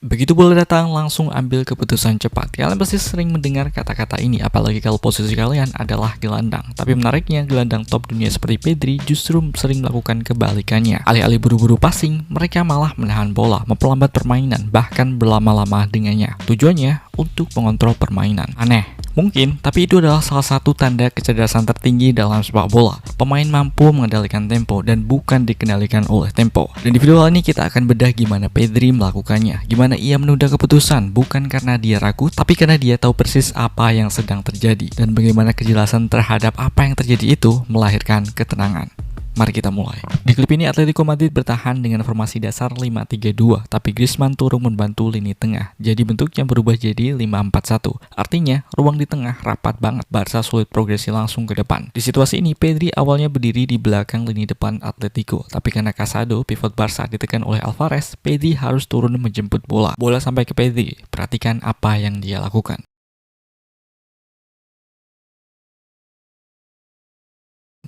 Begitu bola datang, langsung ambil keputusan cepat. Kalian pasti sering mendengar kata-kata ini, apalagi kalau posisi kalian adalah gelandang. Tapi menariknya, gelandang top dunia seperti Pedri justru sering melakukan kebalikannya. Alih-alih buru-buru passing, mereka malah menahan bola, memperlambat permainan, bahkan berlama-lama dengannya. Tujuannya untuk mengontrol permainan. Aneh, mungkin, tapi itu adalah salah satu tanda kecerdasan tertinggi dalam sepak bola. Pemain mampu mengendalikan tempo dan bukan dikendalikan oleh tempo. Dan di video kali ini kita akan bedah gimana Pedri melakukannya, gimana ia menunda keputusan bukan karena dia ragu, tapi karena dia tahu persis apa yang sedang terjadi dan bagaimana kejelasan terhadap apa yang terjadi itu melahirkan ketenangan. Mari kita mulai. Di klip ini Atletico Madrid bertahan dengan formasi dasar 5-3-2, tapi Griezmann turun membantu lini tengah. Jadi bentuknya berubah jadi 5-4-1. Artinya, ruang di tengah rapat banget. Barca sulit progresi langsung ke depan. Di situasi ini, Pedri awalnya berdiri di belakang lini depan Atletico, tapi karena Casado, pivot Barca ditekan oleh Alvarez, Pedri harus turun menjemput bola. Bola sampai ke Pedri. Perhatikan apa yang dia lakukan.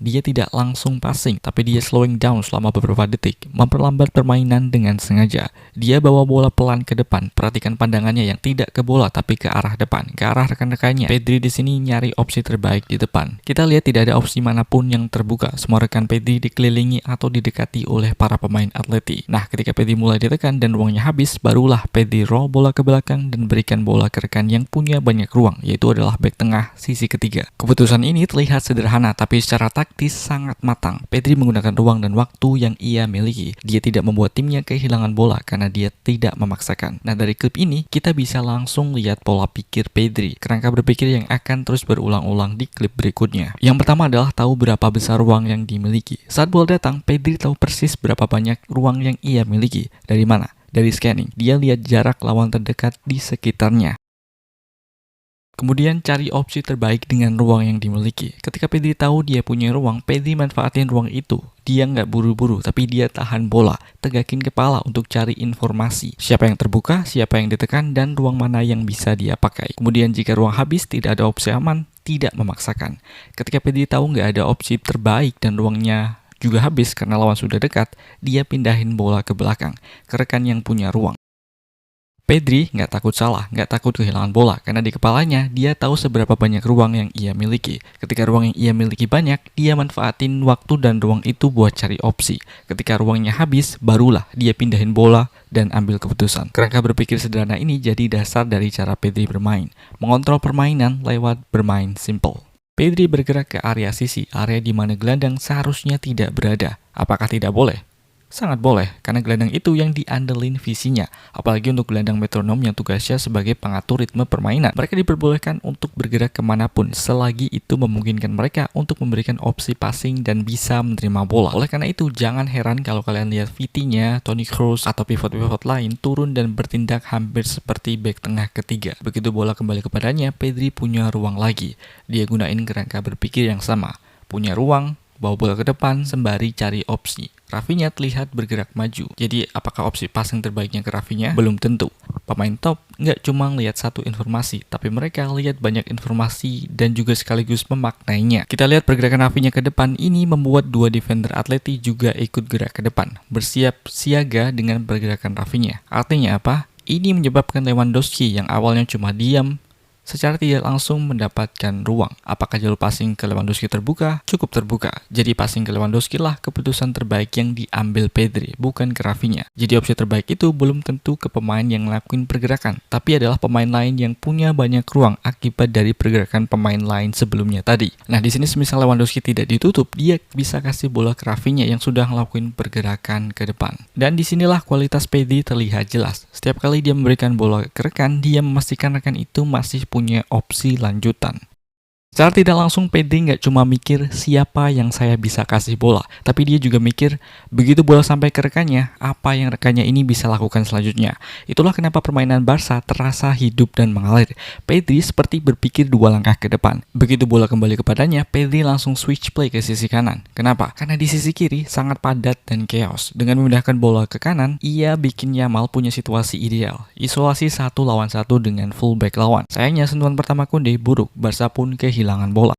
Dia tidak langsung passing, tapi dia slowing down selama beberapa detik, memperlambat permainan dengan sengaja. Dia bawa bola pelan ke depan, perhatikan pandangannya yang tidak ke bola tapi ke arah depan, ke arah rekan-rekannya. Pedri di sini nyari opsi terbaik di depan. Kita lihat tidak ada opsi manapun yang terbuka. Semua rekan Pedri dikelilingi atau didekati oleh para pemain Atleti. Nah, ketika Pedri mulai ditekan dan ruangnya habis, barulah Pedri roll bola ke belakang dan berikan bola ke rekan yang punya banyak ruang, yaitu adalah bek tengah sisi ketiga. Keputusan ini terlihat sederhana, tapi secara taktis sangat matang. Pedri menggunakan ruang dan waktu yang ia miliki. Dia tidak membuat timnya kehilangan bola karena dia tidak memaksakan. Nah, dari klip ini kita bisa langsung lihat pola pikir Pedri, kerangka berpikir yang akan terus berulang-ulang di klip berikutnya. Yang pertama adalah tahu berapa besar ruang yang dimiliki. Saat bola datang, Pedri tahu persis berapa banyak ruang yang ia miliki. Dari mana? Dari scanning. Dia lihat jarak lawan terdekat di sekitarnya. Kemudian cari opsi terbaik dengan ruang yang dimiliki. Ketika Pedri tahu dia punya ruang, Pedri manfaatin ruang itu. Dia nggak buru-buru, tapi dia tahan bola, tegakin kepala untuk cari informasi. Siapa yang terbuka, siapa yang ditekan, dan ruang mana yang bisa dia pakai. Kemudian jika ruang habis, tidak ada opsi aman, tidak memaksakan. Ketika Pedri tahu nggak ada opsi terbaik dan ruangnya juga habis karena lawan sudah dekat, dia pindahin bola ke belakang, ke rekan yang punya ruang. Pedri nggak takut salah, nggak takut kehilangan bola, karena di kepalanya dia tahu seberapa banyak ruang yang ia miliki. Ketika ruang yang ia miliki banyak, dia manfaatin waktu dan ruang itu buat cari opsi. Ketika ruangnya habis, barulah dia pindahin bola dan ambil keputusan. Kerangka berpikir sederhana ini jadi dasar dari cara Pedri bermain, mengontrol permainan lewat bermain simple. Pedri bergerak ke area sisi, area di mana gelandang seharusnya tidak berada. Apakah tidak boleh? Sangat boleh, karena gelandang itu yang diandelin visinya. Apalagi untuk gelandang metronom yang tugasnya sebagai pengatur ritme permainan. Mereka diperbolehkan untuk bergerak kemanapun, selagi itu memungkinkan mereka untuk memberikan opsi passing dan bisa menerima bola. Oleh karena itu, jangan heran kalau kalian lihat Vitinha, Toni Kroos, atau pivot-pivot lain turun dan bertindak hampir seperti bek tengah ketiga. Begitu bola kembali kepadanya, Pedri punya ruang lagi. Dia gunain kerangka berpikir yang sama. Punya ruang, bawa bola ke depan sembari cari opsi. Rafinha terlihat bergerak maju. Jadi apakah opsi passing terbaiknya ke Rafinha? Belum tentu. Pemain top nggak cuma lihat satu informasi, tapi mereka lihat banyak informasi dan juga sekaligus memaknainya. Kita lihat pergerakan Rafinha ke depan ini membuat dua defender Atleti juga ikut gerak ke depan, bersiap siaga dengan pergerakan Rafinha. Artinya apa? Ini menyebabkan Lewandowski yang awalnya cuma diam, secara tidak langsung mendapatkan ruang. Apakah jalur passing ke Lewandowski terbuka? Cukup terbuka. Jadi passing ke Lewandowski lah keputusan terbaik yang diambil Pedri, bukan ke Rafinha. Jadi opsi terbaik itu belum tentu ke pemain yang ngelakuin pergerakan, tapi adalah pemain lain yang punya banyak ruang akibat dari pergerakan pemain lain sebelumnya tadi. Nah, di sini semisal Lewandowski tidak ditutup, dia bisa kasih bola ke Rafinha yang sudah ngelakuin pergerakan ke depan. Dan disinilah kualitas Pedri terlihat jelas. Setiap kali dia memberikan bola ke rekan, dia memastikan rekan itu masih punya opsi lanjutan. Secara tidak langsung, Pedri nggak cuma mikir siapa yang saya bisa kasih bola, tapi dia juga mikir begitu bola sampai ke rekannya, apa yang rekannya ini bisa lakukan selanjutnya. Itulah kenapa permainan Barca terasa hidup dan mengalir. Pedri seperti berpikir dua langkah ke depan. Begitu bola kembali kepadanya, Pedri langsung switch play ke sisi kanan. Kenapa? Karena di sisi kiri sangat padat dan chaos. Dengan memindahkan bola ke kanan, ia bikin Yamal punya situasi ideal. Isolasi 1 lawan 1 dengan fullback lawan. Sayangnya sentuhan pertama Koundé buruk, Barca pun kehilangan bola.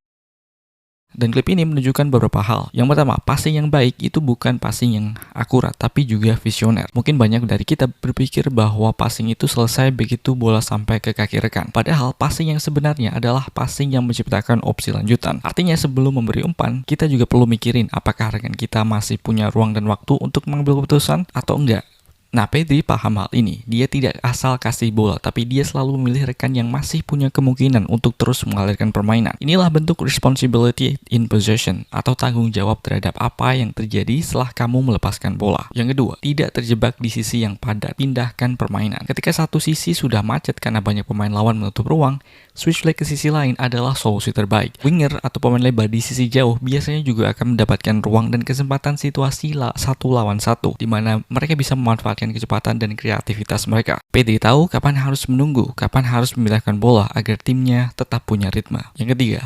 Dan klip ini menunjukkan beberapa hal. Yang pertama, passing yang baik itu bukan passing yang akurat, tapi juga visioner. Mungkin banyak dari kita berpikir bahwa passing itu selesai begitu bola sampai ke kaki rekan. Padahal passing yang sebenarnya adalah passing yang menciptakan opsi lanjutan. Artinya sebelum memberi umpan, kita juga perlu mikirin apakah rekan kita masih punya ruang dan waktu untuk mengambil keputusan atau enggak. Nah, Pedri paham hal ini. Dia tidak asal kasih bola, tapi dia selalu memilih rekan yang masih punya kemungkinan untuk terus mengalirkan permainan. Inilah bentuk responsibility in possession, atau tanggung jawab terhadap apa yang terjadi setelah kamu melepaskan bola. Yang kedua, tidak terjebak di sisi yang padat. Pindahkan permainan. Ketika satu sisi sudah macet karena banyak pemain lawan menutup ruang, switch leg ke sisi lain adalah solusi terbaik. Winger atau pemain lebar di sisi jauh biasanya juga akan mendapatkan ruang dan kesempatan situasi satu lawan satu, di mana mereka bisa memanfaatkan kecepatan dan kreativitas mereka. Pedri tahu kapan harus menunggu, kapan harus memindahkan bola agar timnya tetap punya ritme. Yang ketiga,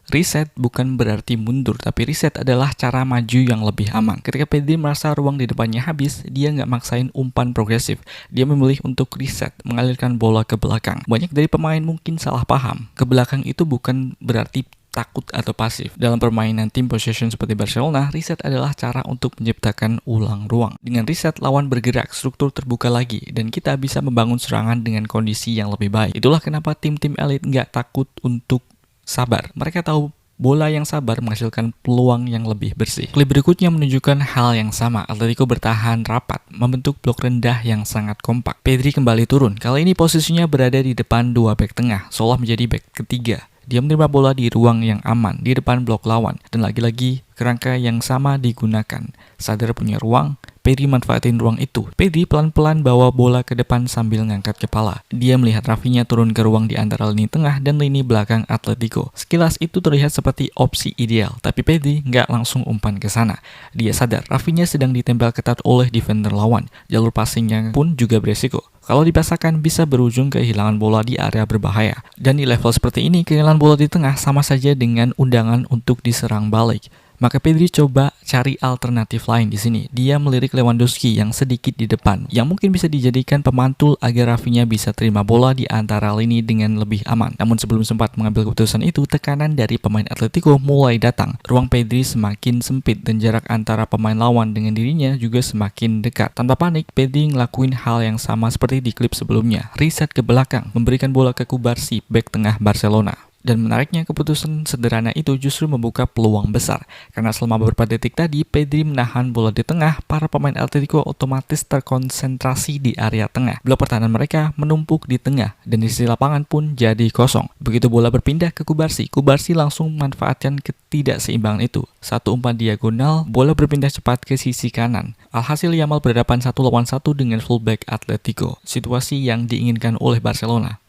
reset bukan berarti mundur, tapi reset adalah cara maju yang lebih aman. Ketika Pedri merasa ruang di depannya habis, dia nggak maksain umpan progresif. Dia memilih untuk reset, mengalirkan bola ke belakang. Banyak dari pemain mungkin salah paham. Ke belakang itu bukan berarti takut atau pasif. Dalam permainan tim possession seperti Barcelona, reset adalah cara untuk menciptakan ulang ruang. Dengan reset, lawan bergerak, struktur terbuka lagi, dan kita bisa membangun serangan dengan kondisi yang lebih baik. Itulah kenapa tim-tim elit nggak takut untuk sabar. Mereka tahu bola yang sabar menghasilkan peluang yang lebih bersih. Klip berikutnya menunjukkan hal yang sama. Atletico bertahan rapat, membentuk blok rendah yang sangat kompak. Pedri kembali turun. Kali ini posisinya berada di depan dua bek tengah, seolah menjadi bek ketiga. Dia menerima bola di ruang yang aman, di depan blok lawan, dan lagi-lagi kerangka yang sama digunakan. Sadar punya ruang, Pedri manfaatin ruang itu. Pedri pelan-pelan bawa bola ke depan sambil ngangkat kepala. Dia melihat Rafinha turun ke ruang di antara lini tengah dan lini belakang Atletico. Sekilas itu terlihat seperti opsi ideal, tapi Pedri nggak langsung umpan ke sana. Dia sadar Rafinha sedang ditempel ketat oleh defender lawan. Jalur passingnya pun juga beresiko. Kalau dipaksakan bisa berujung kehilangan bola di area berbahaya. Dan di level seperti ini, kehilangan bola di tengah sama saja dengan undangan untuk diserang balik. Maka Pedri coba cari alternatif lain di sini. Dia melirik Lewandowski yang sedikit di depan, yang mungkin bisa dijadikan pemantul agar Rafinha bisa terima bola di antara lini dengan lebih aman. Namun sebelum sempat mengambil keputusan itu, tekanan dari pemain Atletico mulai datang. Ruang Pedri semakin sempit dan jarak antara pemain lawan dengan dirinya juga semakin dekat. Tanpa panik, Pedri ngelakuin hal yang sama seperti di klip sebelumnya. Reset ke belakang, memberikan bola ke Cubarsí, bek tengah Barcelona. Dan menariknya, keputusan sederhana itu justru membuka peluang besar. Karena selama beberapa detik tadi, Pedri menahan bola di tengah, para pemain Atletico otomatis terkonsentrasi di area tengah. Blok pertahanan mereka menumpuk di tengah, dan di sisi lapangan pun jadi kosong. Begitu bola berpindah ke Cubarsí, Cubarsí langsung memanfaatkan ketidakseimbangan itu. Satu umpan diagonal, bola berpindah cepat ke sisi kanan. Alhasil Yamal berhadapan 1 lawan 1 dengan fullback Atletico. Situasi yang diinginkan oleh Barcelona.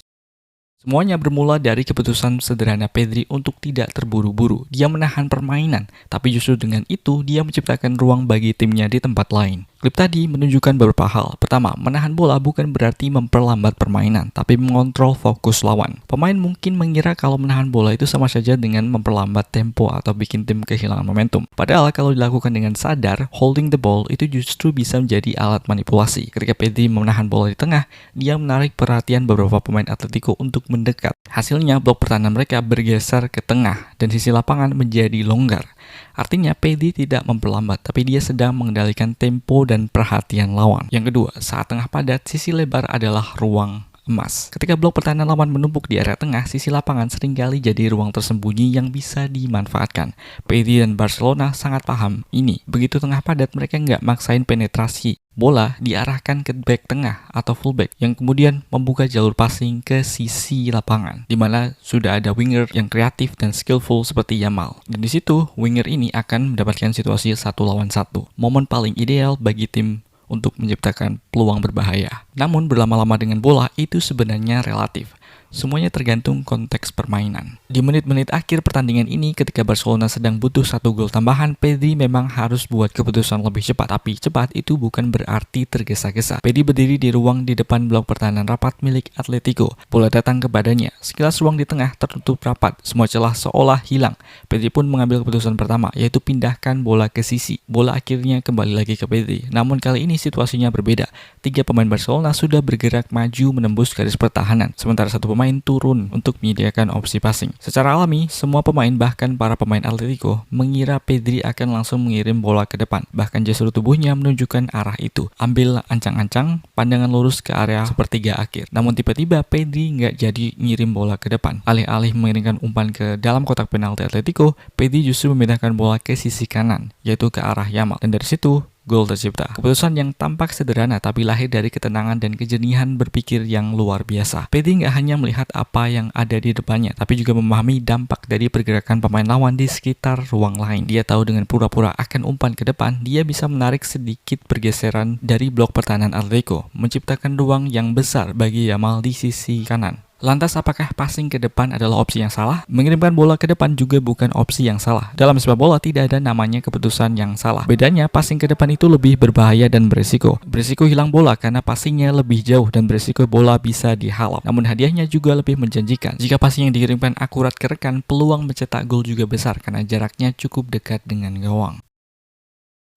Semuanya bermula dari keputusan sederhana Pedri untuk tidak terburu-buru. Dia menahan permainan, tapi justru dengan itu dia menciptakan ruang bagi timnya di tempat lain. Klip tadi menunjukkan beberapa hal. Pertama, menahan bola bukan berarti memperlambat permainan, tapi mengontrol fokus lawan. Pemain mungkin mengira kalau menahan bola itu sama saja dengan memperlambat tempo atau bikin tim kehilangan momentum. Padahal kalau dilakukan dengan sadar, holding the ball itu justru bisa menjadi alat manipulasi. Ketika Pedri menahan bola di tengah, dia menarik perhatian beberapa pemain Atletico untuk mendekat. Hasilnya, blok pertahanan mereka bergeser ke tengah dan sisi lapangan menjadi longgar. Artinya Pedri tidak memperlambat, tapi dia sedang mengendalikan tempo dan perhatian lawan. Yang kedua, saat tengah padat, sisi lebar adalah ruang emas. Ketika blok pertahanan lawan menumpuk di area tengah, sisi lapangan seringkali jadi ruang tersembunyi yang bisa dimanfaatkan. Pedri dan Barcelona sangat paham ini. Begitu tengah padat, mereka nggak maksain penetrasi. Bola diarahkan ke back tengah atau fullback yang kemudian membuka jalur passing ke sisi lapangan, di mana sudah ada winger yang kreatif dan skillful seperti Yamal. Dan di situ winger ini akan mendapatkan situasi 1 lawan 1. Momen paling ideal bagi tim untuk menciptakan peluang berbahaya. Namun berlama-lama dengan bola itu sebenarnya relatif. Semuanya tergantung konteks permainan. Di menit-menit akhir pertandingan ini, ketika Barcelona sedang butuh 1 gol tambahan, Pedri memang harus buat keputusan lebih cepat. Tapi cepat itu bukan berarti tergesa-gesa. Pedri berdiri di ruang di depan blok pertahanan rapat milik Atletico. Bola datang kepadanya. Sekilas ruang di tengah tertutup rapat. Semua celah seolah hilang. Pedri pun mengambil keputusan pertama, yaitu pindahkan bola ke sisi. Bola akhirnya kembali lagi ke Pedri. Namun kali ini situasinya berbeda. 3 pemain Barcelona sudah bergerak maju menembus garis pertahanan. Sementara 1 pemain pemain turun untuk menyediakan opsi passing. Secara alami, semua pemain bahkan para pemain Atletico mengira Pedri akan langsung mengirim bola ke depan. Bahkan gestur tubuhnya menunjukkan arah itu. Ambil ancang-ancang, pandangan lurus ke area sepertiga akhir. Namun tiba-tiba Pedri nggak jadi ngirim bola ke depan. Alih-alih mengirimkan umpan ke dalam kotak penalti Atletico, Pedri justru memindahkan bola ke sisi kanan, yaitu ke arah Yamal. Dan dari situ, gol tercipta. Keputusan yang tampak sederhana tapi lahir dari ketenangan dan kejernihan berpikir yang luar biasa. Pedri nggak hanya melihat apa yang ada di depannya, tapi juga memahami dampak dari pergerakan pemain lawan di sekitar ruang lain. Dia tahu dengan pura-pura akan umpan ke depan, dia bisa menarik sedikit pergeseran dari blok pertahanan Atletico, menciptakan ruang yang besar bagi Yamal di sisi kanan. Lantas apakah passing ke depan adalah opsi yang salah? Mengirimkan bola ke depan juga bukan opsi yang salah. Dalam sepak bola tidak ada namanya keputusan yang salah. Bedanya passing ke depan itu lebih berbahaya dan berisiko. Berisiko hilang bola karena passingnya lebih jauh dan berisiko bola bisa dihalap. Namun hadiahnya juga lebih menjanjikan. Jika passing yang dikirimkan akurat ke rekan, peluang mencetak gol juga besar karena jaraknya cukup dekat dengan gawang.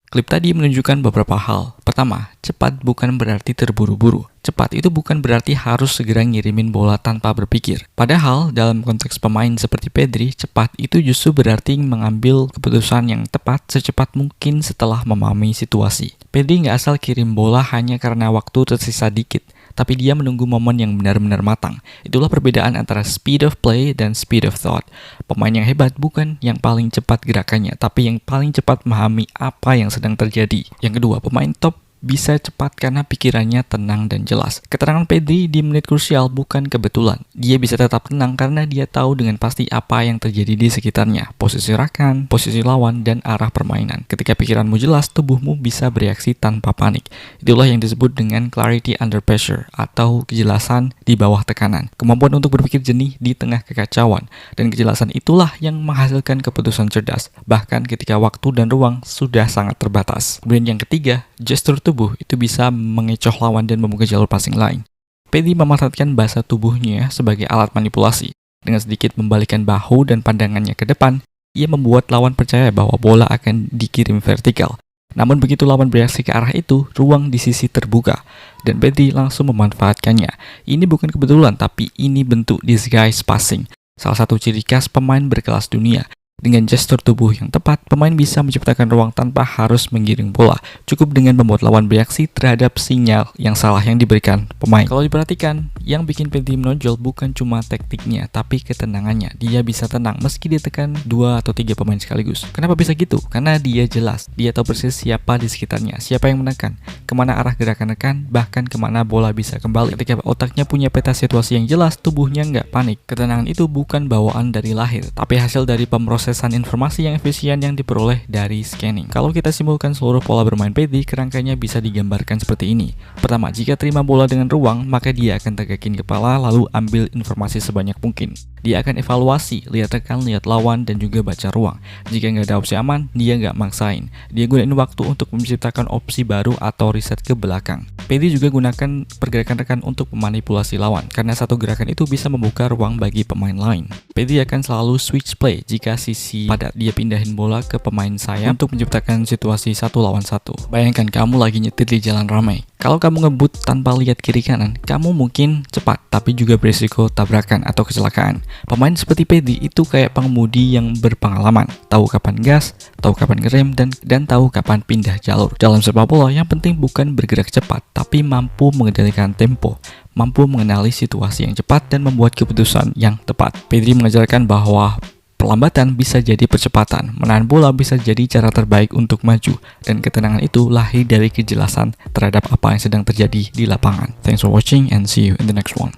Klip tadi menunjukkan beberapa hal. Pertama, cepat bukan berarti terburu-buru. Cepat itu bukan berarti harus segera ngirimin bola tanpa berpikir. Padahal, dalam konteks pemain seperti Pedri, cepat itu justru berarti mengambil keputusan yang tepat secepat mungkin setelah memahami situasi. Pedri nggak asal kirim bola hanya karena waktu tersisa dikit, tapi dia menunggu momen yang benar-benar matang. Itulah perbedaan antara speed of play dan speed of thought. Pemain yang hebat bukan yang paling cepat gerakannya, tapi yang paling cepat memahami apa yang sedang terjadi. Yang kedua, pemain top bisa cepat karena pikirannya tenang dan jelas. Keterangan Pedri di menit krusial bukan kebetulan. Dia bisa tetap tenang karena dia tahu dengan pasti apa yang terjadi di sekitarnya, posisi rekan, posisi lawan, dan arah permainan. Ketika pikiranmu jelas, tubuhmu bisa bereaksi tanpa panik. Itulah yang disebut dengan clarity under pressure atau kejelasan di bawah tekanan. Kemampuan untuk berpikir jernih di tengah kekacauan. Dan kejelasan itulah yang menghasilkan keputusan cerdas, bahkan ketika waktu dan ruang sudah sangat terbatas. Kemudian yang ketiga, gestur tubuh itu bisa mengecoh lawan dan membuka jalur passing lain. Pedri memanfaatkan bahasa tubuhnya sebagai alat manipulasi. Dengan sedikit membalikkan bahu dan pandangannya ke depan, ia membuat lawan percaya bahwa bola akan dikirim vertikal. Namun begitu lawan bereaksi ke arah itu, ruang di sisi terbuka, dan Pedri langsung memanfaatkannya. Ini bukan kebetulan, tapi ini bentuk disguise passing, salah satu ciri khas pemain berkelas dunia. Dengan gestur tubuh yang tepat, pemain bisa menciptakan ruang tanpa harus menggiring bola. Cukup dengan membuat lawan bereaksi terhadap sinyal yang salah yang diberikan pemain. Kalau diperhatikan, yang bikin Pedri menonjol bukan cuma taktiknya, tapi ketenangannya. Dia bisa tenang meski ditekan 2 atau 3 pemain sekaligus. Kenapa bisa gitu? Karena dia jelas. Dia tahu persis siapa di sekitarnya, siapa yang menekan, kemana arah gerakan rekan, bahkan kemana bola bisa kembali. Ketika otaknya punya peta situasi yang jelas, tubuhnya nggak panik. Ketenangan itu bukan bawaan dari lahir, tapi hasil dari pemrosesan informasi yang efisien yang diperoleh dari scanning. Kalau kita simpulkan seluruh pola bermain Pedri, kerangkanya bisa digambarkan seperti ini. Pertama, jika terima bola dengan ruang, maka dia akan tegakin kepala lalu ambil informasi sebanyak mungkin. Dia akan evaluasi, lihat rekan, lihat lawan, dan juga baca ruang. Jika nggak ada opsi aman, dia nggak maksain. Dia gunain waktu untuk menciptakan opsi baru atau riset ke belakang. Pedri juga gunakan pergerakan rekan untuk memanipulasi lawan, karena satu gerakan itu bisa membuka ruang bagi pemain lain. Pedri akan selalu switch play jika sisi padat. Dia pindahin bola ke pemain sayap untuk menciptakan situasi 1 lawan 1. Bayangkan kamu lagi nyetir di jalan ramai. Kalau kamu ngebut tanpa lihat kiri kanan, kamu mungkin cepat, tapi juga berisiko tabrakan atau kecelakaan. Pemain seperti Pedri itu kayak pengemudi yang berpengalaman, tahu kapan gas, tahu kapan ngerem, dan tahu kapan pindah jalur. Dalam sepak bola, yang penting bukan bergerak cepat, tapi mampu mengendalikan tempo, mampu mengenali situasi yang cepat dan membuat keputusan yang tepat. Pedri mengajarkan bahwa perlambatan bisa jadi percepatan, menahan bola bisa jadi cara terbaik untuk maju, dan ketenangan itu lahir dari kejelasan terhadap apa yang sedang terjadi di lapangan. Thanks for watching and see you in the next one.